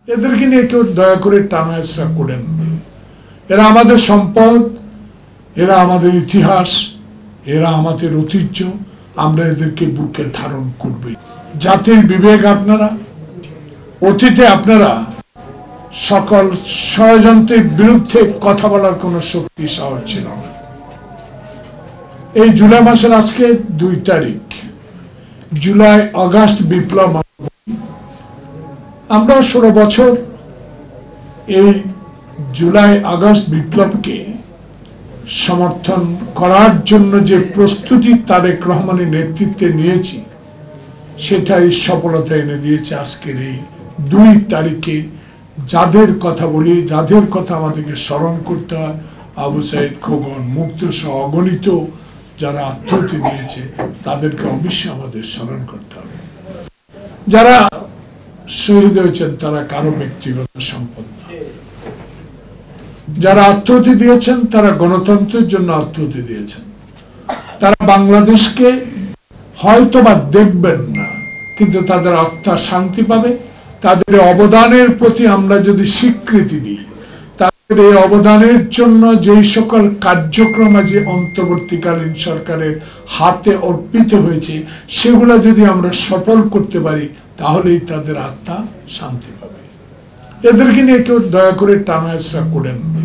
এদেরকে নিয়ে কেউ দয়া করে টানাহেঁচড়া করেন না। এরা আমাদের সম্পদ, এরা আমাদের ইতিহাস, এরা আমাদের ঐতিহ্য। আমরা এদেরকে বুকে ধারণ করবে। জাতির বিবেক আপনারা, অতীতে আপনারা সকল ষড়যন্ত্রের বিরুদ্ধে কথা বলার কোন শক্তি সাহস ছিল না। এই জুলাই মাসের আজকে 2 তারিখ, জুলাই আগস্ট বিপ্লব। আমরা 16 বছর এই জুলাই আগস্ট বিপ্লবকে সমর্থন করার জন্য যে প্রস্তুতি তারেক রহমানের নেতৃত্বে নিয়েছি, সেটাই সফলতা এনে দিয়েছে। আজকের এই 2 তারিখে যাদের কথা বলি, যাদের কথা আমাদেরকে স্মরণ করতে হয়, আবু সাইদ, খোকন, মুক্ত সহ অগণিত যারা আত্মহত্যা দিয়েছে, তাদেরকে অবশ্যই আমাদের স্মরণ করতে হবে। যারা শহীদ হয়েছেন তারা কারো ব্যক্তিগত সম্পদ না। যারা আত্মহত্যা দিয়েছেন তারা গণতন্ত্রের জন্য আত্মহত্যা দিয়েছেন। তারা বাংলাদেশকে হয়তোবা দেখবেন না, কিন্তু তাদের আত্মা শান্তি পাবে। তাদের অবদানের প্রতি আমরা যদি স্বীকৃতি দিই, তাদের এই অবদানের জন্য যেই সকল কার্যক্রম আছে অন্তর্বর্তীকালীন সরকারের হাতে অর্পিত হয়েছে, সেগুলো যদি আমরা সফল করতে পারি, তাহলেই তাদের আত্মা শান্তি পাবে। এদেরকে নিয়ে কেউ দয়া করে টানাহেঁচড়া করেন না।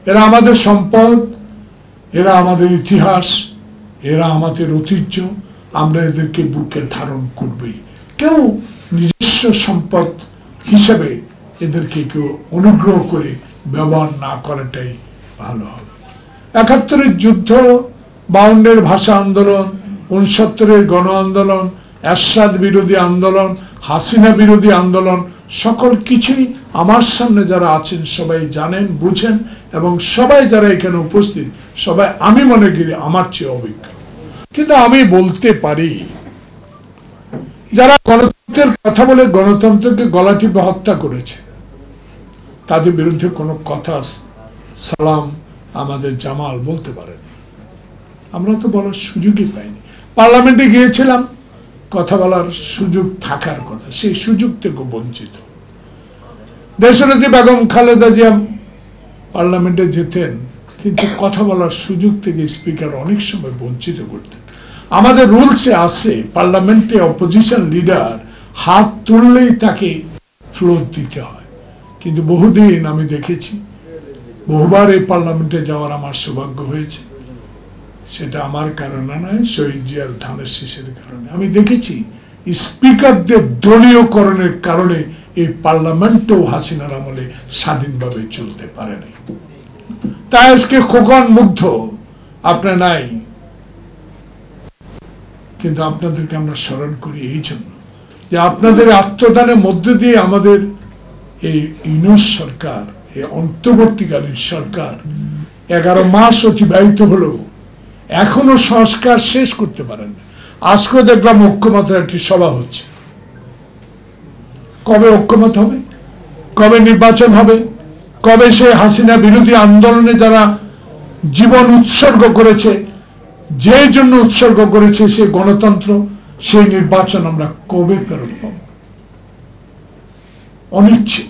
এরা আমাদের সম্পদ, এরা আমাদের ইতিহাস, এরা আমাদের ঐতিহ্য। আমরা এদেরকে বুকে ধারণ করবই। কেউ নিজস্ব সম্পদ হিসেবে এদেরকে কেউ অনুগ্রহ করে ব্যবহার না করাটাই ভালো হবে। ৭১-এর যুদ্ধ, ৫২-এর ভাষা আন্দোলন, ৬৯-এর গণ আন্দোলন, এরশাদ বিরোধী আন্দোলন, হাসিনা বিরোধী আন্দোলন, সকল কিছুই আমার সামনে যারা আছেন সবাই জানেন, বুঝেন, এবং সবাই যারা এখানে উপস্থিত সবাই আমি মনে করি আমার চেয়ে অভিজ্ঞ। কিন্তু আমি বলতে পারি, যারা গণতন্ত্রের কথা বলে গণতন্ত্রকে গলা টিপে হত্যা করেছে, তাদের বিরুদ্ধে কোনো কথা সালাম আমাদের জামাল বলতে পারেনি। আমরা তো বলার সুযোগই পাইনি। পার্লামেন্টে গিয়েছিলাম, কথা বলার সুযোগ থাকার কথা, সেই সুযোগ থেকে বঞ্চিত। দেশনেত্রী বেগম খালেদা জিয়া পার্লামেন্টে যেতেন, কিন্তু কথা বলার সুযোগ থেকে স্পিকার অনেক সময় বঞ্চিত করতেন। আমাদের রুলসে আছে, পার্লামেন্টে অপোজিশন লিডার হাত তুললেই তাকে ফ্লোর দিতে হয়। কিন্তু বহুদিন আমি দেখেছি, বহুবার এই পার্লামেন্টে যাওয়ার আমার সৌভাগ্য হয়েছে। সেটা আমার কারণে নয়, শহীদ জিয়ার ধানের শীষের কারণে। আমি দেখেছি স্পিকারদের দলীয়করণের কারণে এই পার্লামেন্টও হাসিনার আমলে স্বাধীনভাবে চলতে পারে নাই। তাই আজকে খোকন মুগ্ধ আপনার নাই, কিন্তু আপনাদেরকে আমরা স্মরণ করি এই জন্য যে আপনাদের আত্মদানের মধ্য দিয়ে আমাদের এই ইউনূস সরকার, এই অন্তর্বর্তীকালীন সরকার 11 মাস অতিবাহিত হলো, এখনো সংস্কার শেষ করতে পারেন না। আজকে দেখলাম ঐক্যমতের একটি সভা হচ্ছে। কবে ঐক্যমত হবে? কবে নির্বাচন হবে? কবে সেই হাসিনা বিরোধী আন্দোলনে যারা জীবন উৎসর্গ করেছে, যে জন্য উৎসর্গ করেছে সে গণতন্ত্র, সেই নির্বাচন আমরা কবে ফেরত পাব? অনিশ্চিত,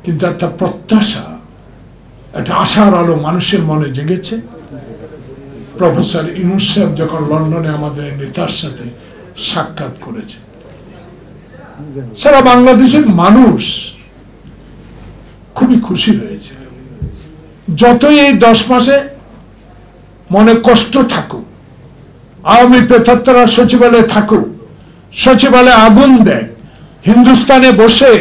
কিন্তু একটা প্রত্যাশা, একটা আশার আলো মানুষের মনে জেগেছে। প্রফেসর ইউনূস সাহেব যখন লন্ডনে আমাদের নেতার সাথে সাক্ষাৎ করেছে, সারা বাংলাদেশের মানুষ খুবই খুশি হয়েছে। যতই এই 10 মাসে মনে কষ্ট থাকুক, আওয়ামী প্রেতাত্মারা সচিবালয়ে থাকুক, সচিবালয়ে আগুন দেয়, হিন্দুস্তানে বসে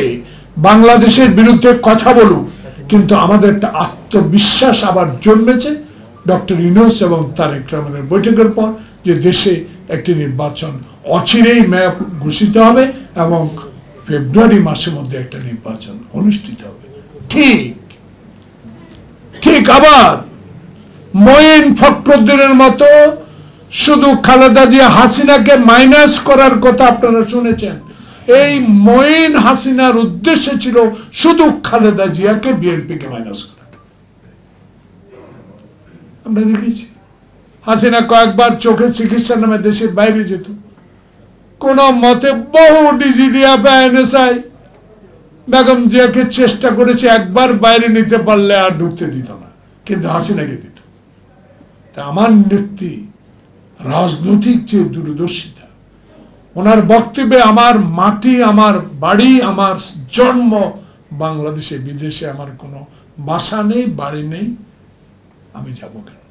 বাংলাদেশের বিরুদ্ধে কথা বলুক, কিন্তু আমাদের একটা আত্মবিশ্বাস আবার জন্মেছে ডক্টর ইউনূস এবং তারেক রহমানের বৈঠকের পর, যে দেশে একটি নির্বাচন অচিরেই ম্যাপ ঘোষিত হবে এবং ফেব্রুয়ারি মাসের মধ্যে একটা নির্বাচন অনুষ্ঠিত হবে। ঠিক আবার মঈন ফখরুদ্দিনের মতো শুধু খালেদা জিয়া হাসিনাকে মাইনাস করার কথা আপনারা শুনেছেন। এই মঈন হাসিনার উদ্দেশ্য ছিল শুধু খালেদা জিয়াকে, বিএনপিকে মাইনাস করা। আমরা দেখেছি হাসিনা কয়েকবার চোখের চিকিৎসার নামে দেশের বাইরে যেত, কোন মতে বহু ডিজিডিএফ, এনএসআই বেগম জিয়াকে চেষ্টা করেছে একবার বাইরে নিতে পারলে আর ঢুকতে দিত না, কিন্তু হাসিনাকে দিত। তা আমার নেত্রী রাজনৈতিক যে দূরদর্শিতা, ওনার বক্তব্যে আমার মাটি, আমার বাড়ি, আমার জন্ম বাংলাদেশে, বিদেশে আমার কোনো বাসা নেই, বাড়ি নেই, আমি যাবো কেন?